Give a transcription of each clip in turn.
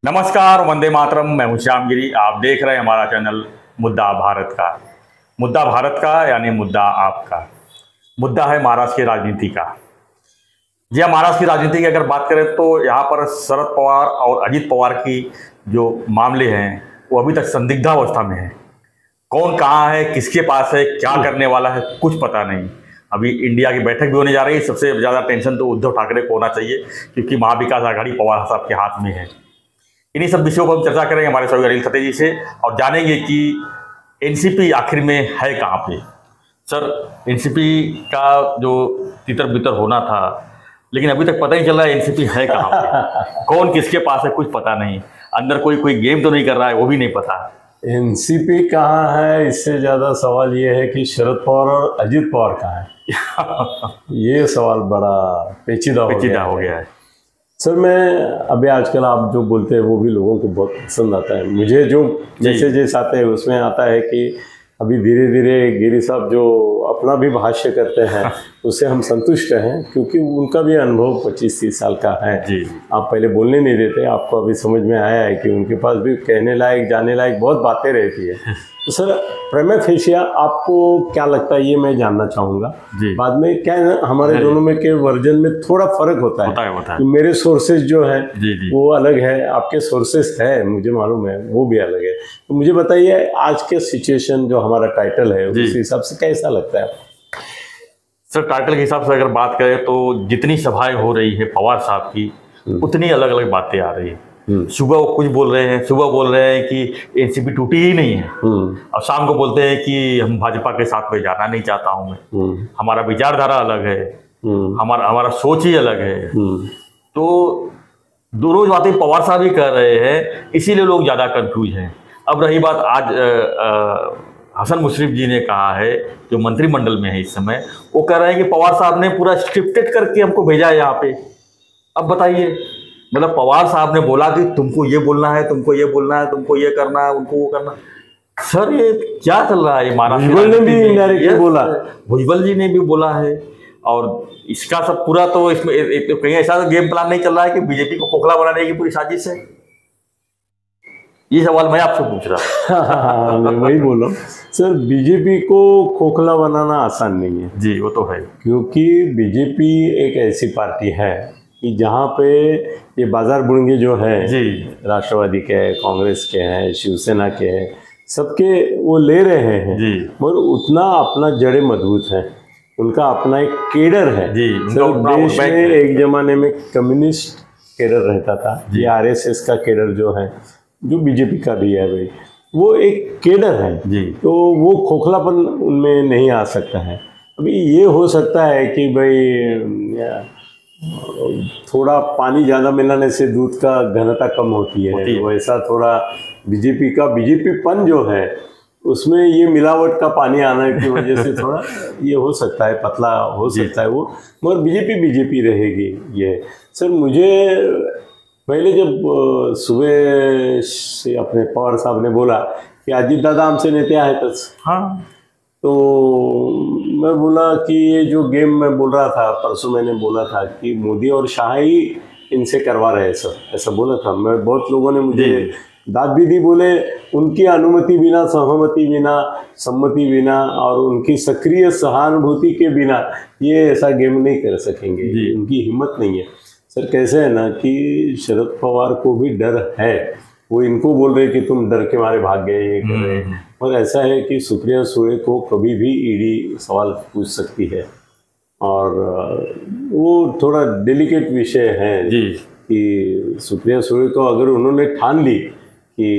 नमस्कार, वंदे मातरम। मैं हूं श्याम गिरी। आप देख रहे हैं हमारा चैनल मुद्दा भारत का। मुद्दा भारत का यानी मुद्दा आपका। मुद्दा है महाराष्ट्र की राजनीति का। जी हाँ, महाराष्ट्र की राजनीति की अगर बात करें तो यहाँ पर शरद पवार और अजित पवार की जो मामले हैं वो अभी तक संदिग्धावस्था में है। कौन कहाँ है, किसके पास है, क्या करने वाला है, कुछ पता नहीं। अभी इंडिया की बैठक भी होने जा रही है। सबसे ज़्यादा टेंशन तो उद्धव ठाकरे को होना चाहिए, क्योंकि महाविकास आघाड़ी पवार साहब के हाथ में है। इन्हीं सब विषयों पर हम चर्चा करेंगे हमारे सहयोगी अनिल खत्री जी से और जानेंगे कि एनसीपी आखिर में है कहाँ पे। सर, एनसीपी का जो तितर बितर होना था, लेकिन अभी तक पता ही चल रहा है एनसीपी है कहाँ पे। कौन किसके पास है कुछ पता नहीं। अंदर कोई गेम तो नहीं कर रहा है, वो भी नहीं पता। एनसीपी कहाँ है, इससे ज्यादा सवाल ये है कि शरद पवार और अजित पवार कहाँ है। ये सवाल बड़ा पेचीदा हो गया है। सर, मैं अभी आजकल आप जो बोलते हैं वो भी लोगों को बहुत पसंद आता है। मुझे जो मैसेजेस आते हैं उसमें आता है कि अभी धीरे धीरे गिरी साहब जो अपना भी भाष्य करते हैं उससे हम संतुष्ट हैं, क्योंकि उनका भी अनुभव 25-30 साल का है। आप पहले बोलने नहीं देते, आपको अभी समझ में आया है कि उनके पास भी कहने लायक जाने लायक बहुत बातें रहती है। तो सर, प्रेमा फेशिया आपको क्या लगता है, ये मैं जानना चाहूँगा। बाद में क्या है ना, हमारे दोनों में के वर्जन में थोड़ा फर्क होता है। तो मेरे सोर्सेज जो है वो अलग है, आपके सोर्सेज है मुझे मालूम है वो भी अलग है। तो मुझे बताइए आज के सिचुएशन जो हमारा टाइटल है उस हिसाब से कैसा लगता है? सर, टाइटल के हिसाब से अगर बात करें तो जितनी सभाएं हो रही है पवार साहब की, उतनी अलग अलग बातें आ रही है। सुबह वो कुछ बोल रहे हैं, सुबह बोल रहे हैं कि एनसीपी टूटी ही नहीं है, और शाम को बोलते हैं कि हम भाजपा के साथ में जाना नहीं चाहता हूं मैं, हमारा विचारधारा अलग है, हमारा सोच ही अलग है। तो दोनों बातें पवार साहब ही कर रहे हैं, इसीलिए लोग ज्यादा कंफ्यूज हैं। अब रही बात, आज हसन मुशर्रफ जी ने कहा है, जो मंत्रिमंडल में है इस समय, वो कह रहे हैं कि पवार साहब ने पूरा स्क्रिप्टेड करके हमको भेजा है यहाँ पे। अब बताइए, मतलब पवार साहब ने बोला कि तुमको ये बोलना है, तुमको ये बोलना है, तुमको ये करना है, उनको वो करना। सर, ये क्या चल रहा है? भुजबल ने भी इनडायरेक्टली बोला, भुजबल जी ने भी बोला है। और इसका सब पूरा तो इसमें कहीं ऐसा गेम प्लान नहीं चल रहा है कि बीजेपी को खोखला बनाने की पूरी साजिश है। ये सवाल मैं आपसे पूछ रहा हूँ। मैं वही बोल रहा हूँ सर, बीजेपी को खोखला बनाना आसान नहीं है। जी, वो तो है, क्योंकि बीजेपी एक ऐसी पार्टी है कि जहाँ पे ये बाजार बुणगे जो है, राष्ट्रवादी के हैं, कांग्रेस के हैं, शिवसेना के हैं, सबके वो ले रहे हैं, मगर उतना अपना जड़ें मजबूत है, उनका अपना एक केडर है। देश में एक जमाने में कम्युनिस्ट केडर रहता था, ये आरएसएस का केडर जो है, जो बीजेपी का भी है भाई, वो एक केडर है। तो वो खोखलापन उनमें नहीं आ सकता है। अभी ये हो सकता है कि भाई थोड़ा पानी ज़्यादा मिलाने से दूध का घनता कम होती है, वैसा थोड़ा बीजेपीपन जो है उसमें ये मिलावट का पानी आने की वजह से थोड़ा ये हो सकता है, पतला हो सकता है वो, मगर बीजेपी रहेगी। ये सर, मुझे पहले जब सुबह से अपने पवार साहब ने बोला कि अजित दादा हमसे नेते आहेतच, तो मैं बोला कि ये जो गेम मैं बोल रहा था, परसों मैंने बोला था कि मोदी और शाह ही इनसे करवा रहे हैं सर, ऐसा बोला था मैं। बहुत लोगों ने मुझे दाद भी दी, बोले उनकी अनुमति बिना, सहमति बिना, सम्मति बिना और उनकी सक्रिय सहानुभूति के बिना ये ऐसा गेम नहीं कर सकेंगे, उनकी हिम्मत नहीं है। सर, कैसे है ना कि शरद पवार को भी डर है, वो इनको बोल रहे कि तुम डर के मारे भाग गए, ये कर रहे हैं। और ऐसा है कि सुप्रिया सुळे को कभी भी ईडी सवाल पूछ सकती है, और वो थोड़ा डेलिकेट विषय है कि सुप्रिया सुळे को अगर उन्होंने ठान ली कि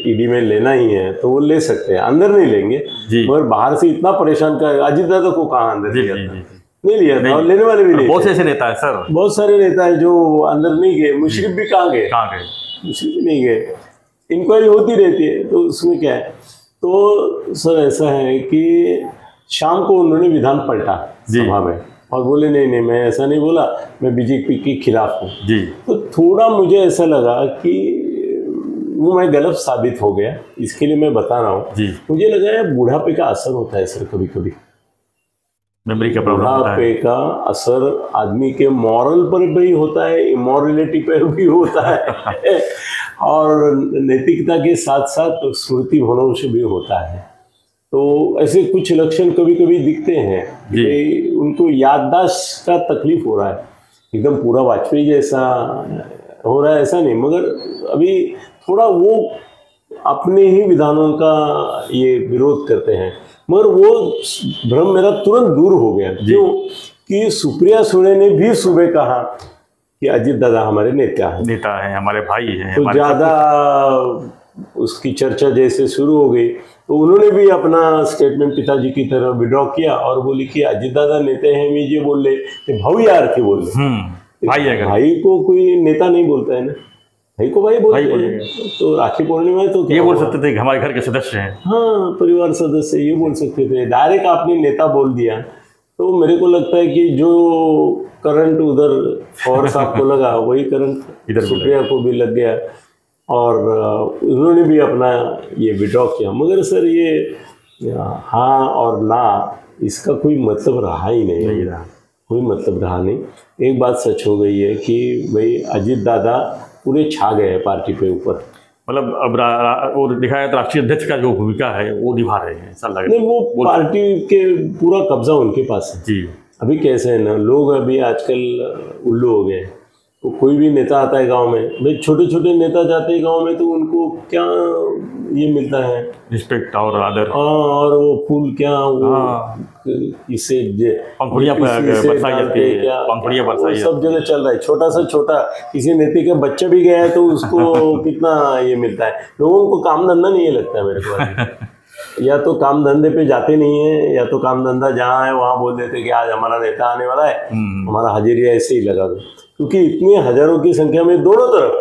ईडी में लेना ही है तो वो ले सकते हैं, अंदर नहीं लेंगे। मगर बाहर से इतना परेशान कर, अजित दादा को कहाँ अंदर लिया था? नहीं लिया था, और लेने वाले भी नहीं। बहुत ऐसे नेता है सर, बहुत सारे नेता है जो अंदर नहीं गए। मुशर्रफ भी कहाँ गए? मुशर्रफ भी नहीं गए। इंक्वायरी होती रहती है, तो उसमें क्या है। तो सर, ऐसा है कि शाम को उन्होंने विधान पलटा सभा में और बोले नहीं मैं ऐसा नहीं बोला, मैं बीजेपी के खिलाफ हूँ। तो थोड़ा मुझे ऐसा लगा कि वो मैं गलत साबित हो गया, इसके लिए मैं बता रहा हूँ। मुझे लगा है बुढ़ापे का असर होता है सर, कभी कभी मेमोरी का प्रॉब्लम होता है। बुढ़ापे का असर आदमी के मॉरल पर भी होता है, इमोरलिटी पर भी होता है। और नैतिकता के साथ साथ स्मृति भ्रंश भी होता है। तो ऐसे कुछ लक्षण कभी कभी दिखते हैं कि उनको याददाश्त का तकलीफ हो रहा है। एकदम पूरा वाजपेयी जैसा हो रहा है ऐसा नहीं, मगर अभी थोड़ा वो अपने ही विधानों का ये विरोध करते हैं। मगर वो भ्रम मेरा तुरंत दूर हो गया। क्यों कि सुप्रिया सुळे ने भी सुबह कहा कि अजीत दादा हमारे नेता हैं, हमारे भाई हैं। तो ज़्यादा उसकी चर्चा जैसे शुरू हो गई तो उन्होंने भी अपना स्टेटमेंट पिताजी की तरह विड्रॉ किया और बोली कि अजीत दादा नेता हैं, मुझे बोल रहे भाऊ यार के बोल रहे। भाई को कोई नेता नहीं बोलता है ना, भाई को भाई बोलते हैं। तो राखी पूर्णिमा है तो ये बोल सकते थे हमारे घर के सदस्य हैं, हाँ परिवार सदस्य, ये बोल सकते थे। डायरेक्ट आपने नेता बोल दिया। तो मेरे को लगता है कि जो करंट उधर पवार साहब को लगा वही करंट इधर सुप्रिया को भी लग गया और उन्होंने भी अपना ये विड्रॉ किया। मगर सर ये हाँ और ना इसका कोई मतलब रहा ही नहीं रहा, कोई मतलब रहा नहीं। एक बात सच हो गई है कि भाई अजीत दादा पूरे छा गए हैं पार्टी पे ऊपर। मतलब अब और दिखाया तो राष्ट्रीय अध्यक्ष का जो भूमिका है वो निभा रहे हैं, ऐसा लग रहा है। वो पार्टी के पूरा कब्जा उनके पास है जी। अभी कैसे है ना, लोग अभी आजकल उल्लू हो गए। तो कोई भी नेता आता है गांव में, भाई छोटे छोटे नेता जाते हैं गांव में तो उनको क्या ये मिलता है, रिस्पेक्ट और आदर, और वो फूल क्या वो इससे पंखुड़ियां बरसाई जाती है, पंखुड़ियां बरसाई सब जगह चल रहा है। छोटा सा छोटा किसी नेता का बच्चा भी गया है तो उसको कितना ये मिलता है। लोगों को काम धंधा नहीं लगता है मेरे को। या तो काम धंधे पे जाते नहीं है, या तो काम धंधा जहाँ है वहाँ बोल देते कि आज हमारा नेता आने वाला है, हमारा हाजिरी ऐसे ही लगा दो। क्योंकि इतने हजारों की संख्या में दोनों तरफ,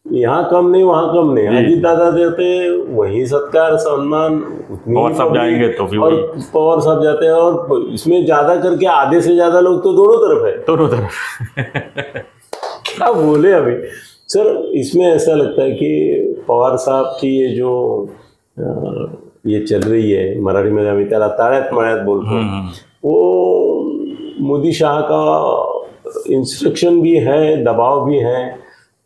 यहाँ कम नहीं वहाँ कम नहीं, अजीत दादा देते वही सत्कार सम्मान उतनी, पवार साहब जाएंगे तो भी और पवार साहब जाते हैं। और इसमें ज्यादा करके आधे से ज्यादा लोग तो दोनों तरफ है, दोनों तरफ। क्या बोले अभी सर, इसमें ऐसा लगता है कि पवार साहब की ये जो ये चल रही है, मराठी में आम्ही त्याला ताळ्यात मळ्यात बोलतो, वो मोदी शाह का इंस्ट्रक्शन भी है, दबाव भी है,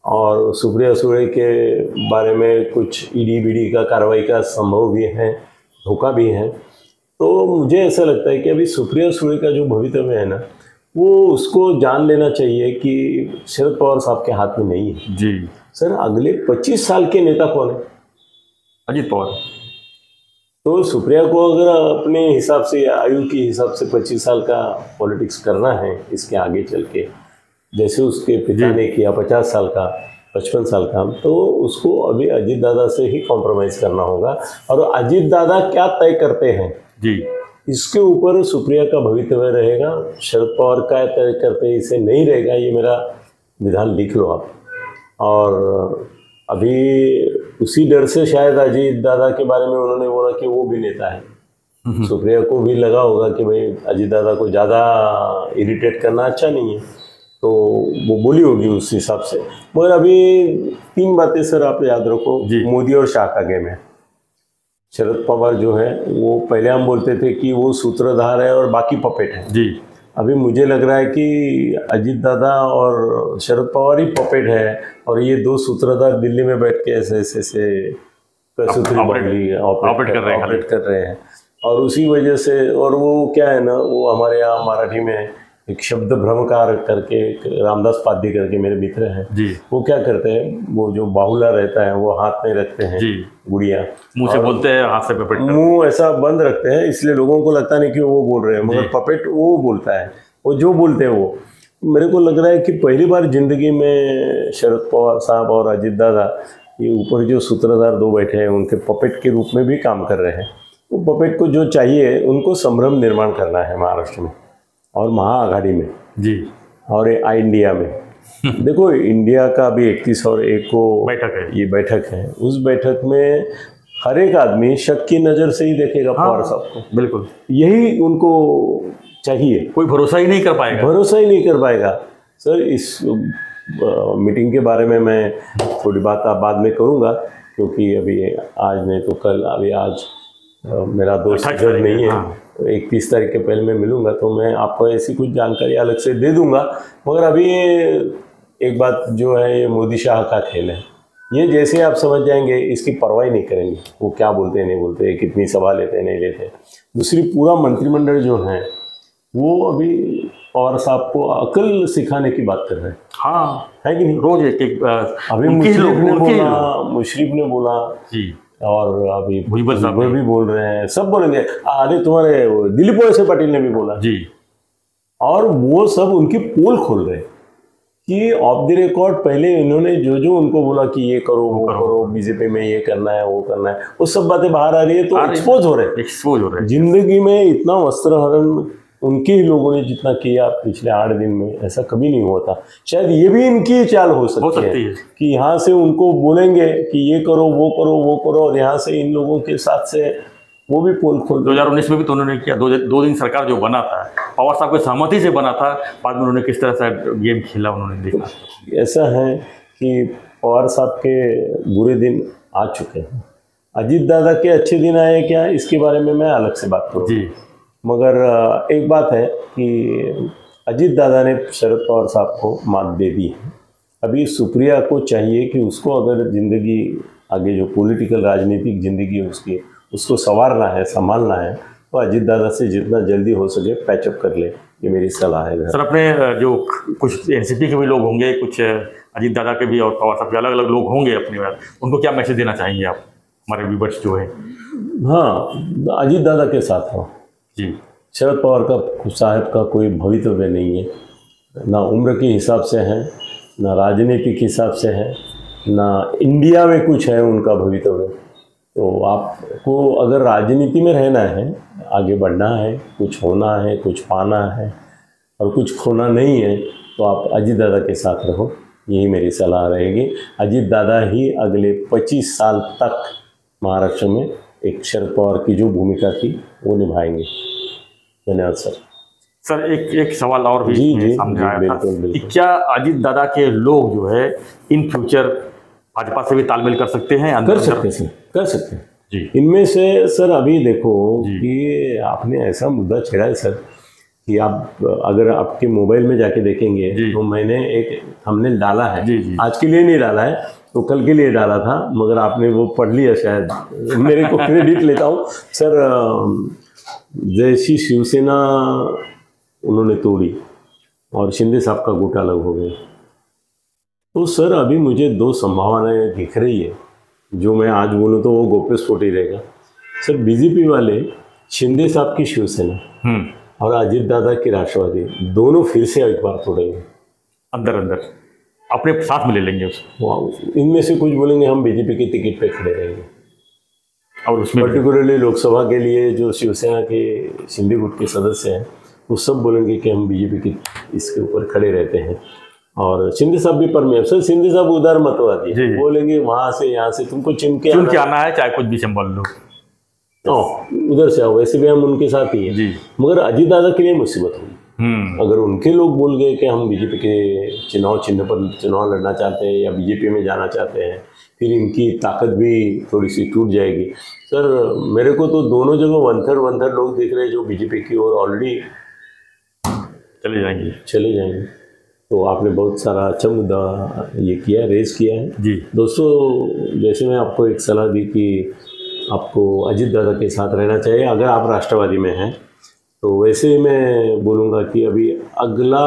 और सुप्रिया सुळे के बारे में कुछ ईडी बीडी का कार्रवाई का संभव भी है, धोखा भी है। तो मुझे ऐसा लगता है कि अभी सुप्रिया सुळे का जो भवितव्य है ना, वो उसको जान लेना चाहिए कि शरद पवार साहब के हाथ में नहीं है जी। सर अगले 25 साल के नेता कौन है? अजीत पवार। तो सुप्रिया को अगर अपने हिसाब से, आयु के हिसाब से 25 साल का पॉलिटिक्स करना है इसके आगे चल के, जैसे उसके पिता ने किया 50 साल का, 55 साल का, तो उसको अभी अजीत दादा से ही कॉम्प्रोमाइज़ करना होगा। और अजीत दादा क्या तय करते हैं जी, इसके ऊपर सुप्रिया का भवितव्य रहेगा। शरद पवार क्या तय करते हैं इसे नहीं रहेगा, ये मेरा विधान लिख लो आप। और अभी उसी डर से शायद अजीत दादा के बारे में उन्होंने बोला कि वो भी नेता है। सुप्रिया को भी लगा होगा कि भाई अजीत दादा को ज़्यादा इरिटेट करना अच्छा नहीं है, तो वो बोली होगी उस हिसाब से। मगर अभी 3 बातें सर आप याद रखो, मोदी और शाह का गेम है। शरद पवार जो है वो पहले हम बोलते थे कि वो सूत्रधार है और बाकी पपेट है जी। अभी मुझे लग रहा है कि अजीत दादा और शरद पवार ही पपेट है, और ये 2 सूत्रधार दिल्ली में बैठ के ऐसे ऑपरेट कर रहे हैं। और उसी वजह से, और वो क्या है ना, वो हमारे यहाँ मराठी में एक शब्द भ्रमकार करके रामदास पाध्ये करके मेरे मित्र हैं जी, वो क्या करते हैं, वो जो बाहुला रहता है वो हाथ में रखते हैं जी, गुड़िया मुंह से बोलते हैं, हाथ से पपेट, मुंह ऐसा बंद रखते हैं, इसलिए लोगों को लगता नहीं कि वो बोल रहे हैं, मगर पपेट वो बोलता है, वो जो बोलते हैं वो। मेरे को लग रहा है कि पहली बार जिंदगी में शरद पवार साहब और अजीत दादा ये ऊपर जो सूत्रधार 2 बैठे हैं उनके पपेट के रूप में भी काम कर रहे हैं। वो पपेट को जो चाहिए उनको संभ्रम निर्माण करना है महाराष्ट्र में और महाआघाड़ी में जी, और इंडिया में। देखो इंडिया का भी 31 और 1 को बैठक है, ये बैठक है। उस बैठक में हर एक आदमी शक की नज़र से ही देखेगा पवार साहब को, बिल्कुल यही उनको चाहिए। कोई भरोसा ही नहीं कर पाएगा सर। इस मीटिंग के बारे में मैं थोड़ी बात बाद में करूँगा, क्योंकि अभी आज नहीं तो कल, अभी आज मेरा दोस्त घर नहीं है, 31 तारीख के पहले मैं मिलूंगा तो मैं आपको ऐसी कुछ जानकारी अलग से दे दूंगा। मगर अभी एक बात जो है, ये मोदी शाह का खेल है, ये जैसे आप समझ जाएंगे, इसकी परवाह नहीं करेंगे वो क्या बोलते हैं नहीं बोलते, कितनी सभा लेते हैं नहीं लेते। दूसरी, पूरा मंत्रिमंडल जो है वो अभी पवार साहब को अकल सिखाने की बात कर रहे हैं। हाँ, है कि नहीं? रोज एक अभी मुशर्रफ ने बोला जी, और अभी भुजबल साहब भी बोल रहे हैं, सब बोलेंगे। अरे तुम्हारे दिलीप वळसे पाटिल ने भी बोला जी, और वो सब उनकी पोल खोल रहे हैं कि ऑफ द रिकॉर्ड पहले इन्होंने जो जो उनको बोला कि ये करो वो करो, बीजेपी में ये करना है वो करना है, वो सब बातें बाहर आ रही है तो एक्सपोज हो रहे हैं। जिंदगी में इतना वस्त्रहरण उनके ही लोगों ने जितना किया पिछले 8 दिन में, ऐसा कभी नहीं हुआ था। शायद ये भी इनकी चाल हो सकती है कि यहाँ से उनको बोलेंगे कि ये करो वो करो वो करो, और यहाँ से इन लोगों के साथ से वो भी पोल खोल। 2019 में भी तो उन्होंने किया, 2 दिन सरकार जो बना था पवार साहब की सहमति से बना था, बाद में उन्होंने किस तरह से गेम खेला उन्होंने देखा। ऐसा है कि पवार साहब के बुरे दिन आ चुके हैं, अजीत दादा के अच्छे दिन आए क्या, इसके बारे में मैं अलग से बात करूँ जी। मगर एक बात है कि अजीत दादा ने शरद पवार साहब को मात दे दी है। अभी सुप्रिया को चाहिए कि उसको अगर ज़िंदगी आगे जो पॉलिटिकल राजनीतिक ज़िंदगी है उसकी, उसको संवारना है संभालना है, तो अजीत दादा से जितना जल्दी हो सके पैचअप कर ले, ये मेरी सलाह है। सर, अपने जो कुछ एनसीपी के भी लोग होंगे, कुछ अजीत दादा के भी और पवार साहब के अलग अलग लोग होंगे अपनी बात, उनको क्या मैसेज देना चाहेंगे आप, हमारे व्यूअर्स जो है? हाँ, अजीत दादा के साथ हो जी। शरद पवार का साहब का कोई भवितव्य नहीं है, ना उम्र के हिसाब से है, ना राजनीतिक हिसाब से है, ना इंडिया में कुछ है उनका भवितव्य। तो आपको अगर राजनीति में रहना है, आगे बढ़ना है, कुछ होना है, कुछ पाना है और कुछ खोना नहीं है, तो आप अजीत दादा के साथ रहो, यही मेरी सलाह रहेगी। अजीत दादा ही अगले 25 साल तक महाराष्ट्र में एक शरद पवार की जो भूमिका थी वो निभाएंगे। धन्यवाद सर। सर, एक सवाल और भी सामने आया था, बिल्कुल। कि क्या अजीत दादा के लोग जो है इन फ्यूचर भाजपा से भी तालमेल कर सकते हैं? कर सकते हैं जी। इनमें से सर अभी देखो कि आपने ऐसा मुद्दा छेड़ा है सर कि आप अगर आपके मोबाइल में जाके देखेंगे तो मैंने एक थंबनेल डाला है जी। आज के लिए नहीं डाला है, तो कल के लिए डाला था, मगर आपने वो पढ़ लिया शायद, मेरे को क्रेडिट लेता हूँ सर। जैसी शिवसेना उन्होंने तोड़ी और शिंदे साहब का गुट अलग हो गया, तो सर अभी मुझे 2 संभावनाएं दिख रही है। जो मैं आज बोलूँ तो वो गोप्य स्फोट ही रहेगा सर। बीजेपी वाले शिंदे साहब की शिवसेना और अजीत दादा की राष्ट्रवादी दोनों फिर से एक बार तोड़ेंगे, अंदर अपने साथ में ले लेंगे उसको। इनमें से कुछ बोलेंगे हम बीजेपी के टिकट पे खड़े रहेंगे, और उसमें पर्टिकुलरली लोकसभा के लिए जो शिवसेना के शिंदे गुट के सदस्य हैं वो सब बोलेंगे कि हम बीजेपी की इसके ऊपर खड़े रहते हैं। और शिंदे साहब भी परमेव सर, शिंदे साहब उदार मतवादी बोलेंगे वहाँ से यहाँ से तुमको चुन के आना है, चाहे कुछ भी संभाल लो, उधर से आओ, वैसे भी हम उनके साथ ही हैं। मगर अजीत दादा के लिए मुसीबत हुई अगर उनके लोग बोल गए कि हम बीजेपी के चुनाव चिन्ह पर चुनाव लड़ना चाहते हैं या बीजेपी में जाना चाहते हैं, फिर इनकी ताकत भी थोड़ी सी टूट जाएगी सर। मेरे को तो दोनों जगह 1/3 लोग दिख रहे हैं जो बीजेपी की ओर ऑलरेडी चले जाएंगे। तो आपने बहुत सारा अच्छा मुद्दा ये किया, रेज किया है जी। दोस्तों, जैसे मैं आपको एक सलाह दी कि आपको अजीत दादा के साथ रहना चाहिए अगर आप राष्ट्रवादी में हैं, तो वैसे मैं बोलूँगा कि अभी अगला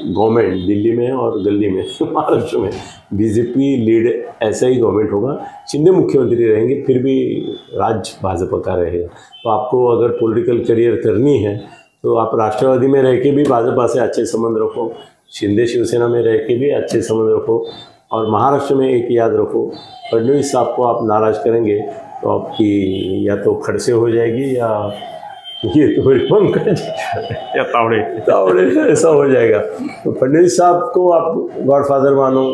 गवर्नमेंट दिल्ली में और दिल्ली में महाराष्ट्र में बीजेपी लीड ऐसा ही गवर्नमेंट होगा। शिंदे मुख्यमंत्री रहेंगे, फिर भी राज्य भाजपा का रहेगा। तो आपको अगर पॉलिटिकल करियर करनी है तो आप राष्ट्रवादी में रह के भी भाजपा से अच्छे संबंध रखो, शिंदे शिवसेना में रह के भी अच्छे संबंध रखो, और महाराष्ट्र में एक याद रखो, फडणवीस साहब को आप नाराज़ करेंगे तो आपकी या तो खड़से हो जाएगी या ये तो पंकज या तावड़े ऐसा हो जाएगा। तो फडणवीस साहब को आप गॉडफादर मानो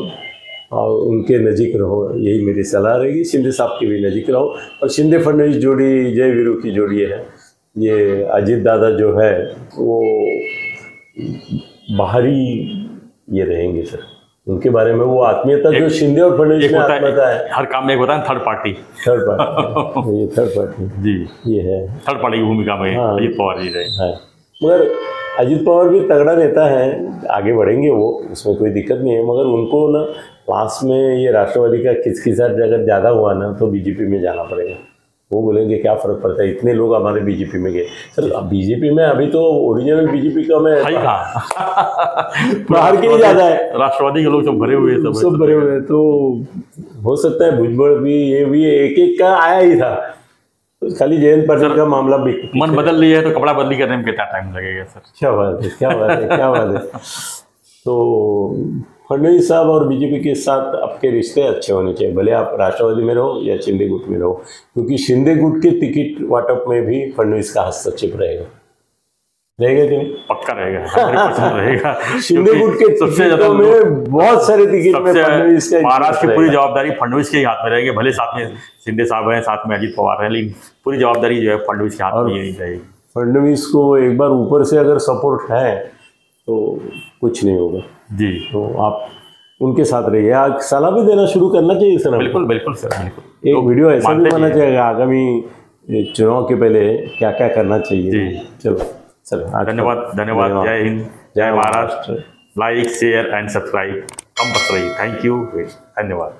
और उनके नज़दीक रहो, यही मेरी सलाह रहेगी। शिंदे साहब की भी नज़दीक रहो, और शिंदे फडणवीस जोड़ी जय वीरू की जोड़ी है। ये अजीत दादा जो है वो बाहरी ये रहेंगे सर, उनके बारे में वो आत्मीयता जो शिंदे और फडणवीस में आत्मीयता है, हर काम में एक होता है थर्ड पार्टी ये थर्ड पार्टी जी, ये है थर्ड पार्टी की भूमिका में अजीत पवार जी रहे हैं। मगर अजित पवार भी तगड़ा नेता है, आगे बढ़ेंगे वो, उसमें कोई दिक्कत नहीं है, मगर उनको ना लास्ट में ये राष्ट्रवादी का खिचखिचाहट अगर ज़्यादा हुआ ना तो बीजेपी में जाना पड़ेगा। वो बोलेंगे क्या फ़र्क पड़ता है, इतने लोग हमारे बीजेपी में गए। सर बीजेपी में अभी तो ओरिजिनल बीजेपी का मैं बाहर के ही ज़्यादा है, राष्ट्रवादी के लोग सब भरे हुए हैं, सब भरे हुए हैं। तो हो सकता है भुजबल भी, ये भी एक एक का आया ही था, खाली जयंत पाटिल का मामला भी मन बदल लिया है तो कपड़ा बदली करने में कितना टाइम लगेगा सर। क्या बात है, क्या बात है, क्या बात है। तो फडणवीस साहब और बीजेपी के साथ आपके रिश्ते अच्छे होने चाहिए, भले आप राष्ट्रवादी में रहो या शिंदे गुट में रहो, क्योंकि शिंदे गुट के टिकट वाटप में भी फडणवीस का हस्तक्षेप रहेगा कि नहीं? पक्का रहेगा शिंदे गुट के सबसे ज्यादा में बहुत सारे टिकट में फडणवीस का, महाराष्ट्र की पूरी जवाबदारी फडणवीस के हाथ में रहेगी। भले साथ में शिंदे साहब हैं, साथ में अजित पवार हैं, लेकिन पूरी जवाबदारी जो है फडणवीस के हाथ में ही रहेगी। फडणवीस को एक बार ऊपर से अगर सपोर्ट है तो कुछ नहीं होगा जी। तो आप उनके साथ रहिए। आज सलाह भी देना शुरू करना चाहिए सर। बिल्कुल बिल्कुल सर, बिल्कुल। एक वीडियो ऐसा भी बनाना चाहिए आगामी चुनाव के पहले क्या क्या करना चाहिए जी। चलो सर, धन्यवाद धन्यवाद। जय हिंद, जय Maharashtra. Like share and subscribe compulsory. Thank you, धन्यवाद।